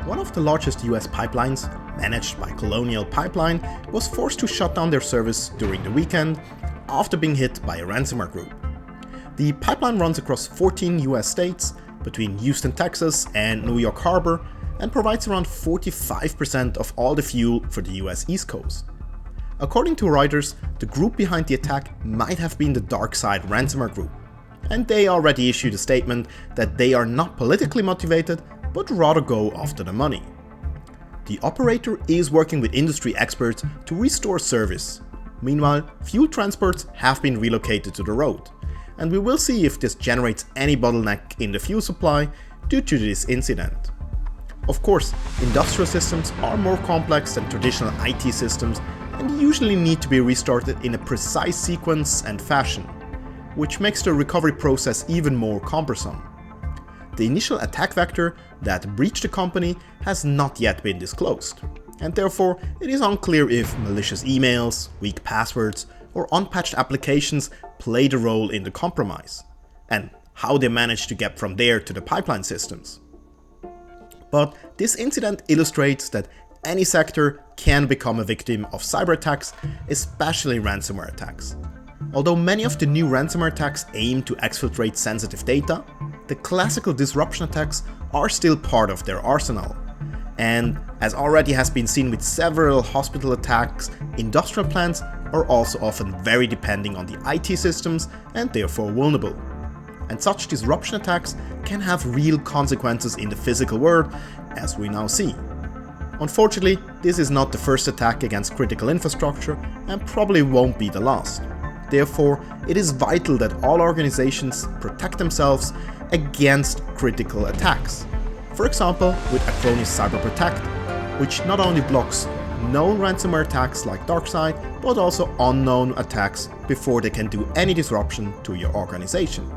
One of the largest US pipelines, managed by Colonial Pipeline, was forced to shut down their service during the weekend after being hit by a ransomware group. The pipeline runs across 14 US states, between Houston, Texas and New York Harbor, and provides around 45% of all the fuel for the US East Coast. According to Reuters, the group behind the attack might have been the DarkSide ransomware group, and they already issued a statement that they are not politically motivated, but rather go after the money. The operator is working with industry experts to restore service. Meanwhile, fuel transports have been relocated to the road, and we will see if this generates any bottleneck in the fuel supply due to this incident. Of course, industrial systems are more complex than traditional IT systems and usually need to be restarted in a precise sequence and fashion, which makes the recovery process even more cumbersome. The initial attack vector that breached the company has not yet been disclosed, and therefore it is unclear if malicious emails, weak passwords, or unpatched applications played a role in the compromise, and how they managed to get from there to the pipeline systems. But this incident illustrates that any sector can become a victim of cyber attacks, especially ransomware attacks. Although many of the new ransomware attacks aim to exfiltrate sensitive data, the classical disruption attacks are still part of their arsenal. And as already has been seen with several hospital attacks, industrial plants are also often very depending on the IT systems and therefore vulnerable. And such disruption attacks can have real consequences in the physical world, as we now see. Unfortunately, this is not the first attack against critical infrastructure and probably won't be the last. Therefore, it is vital that all organizations protect themselves against critical attacks. For example, with Acronis Cyber Protect, which not only blocks known ransomware attacks like DarkSide, but also unknown attacks before they can do any disruption to your organization.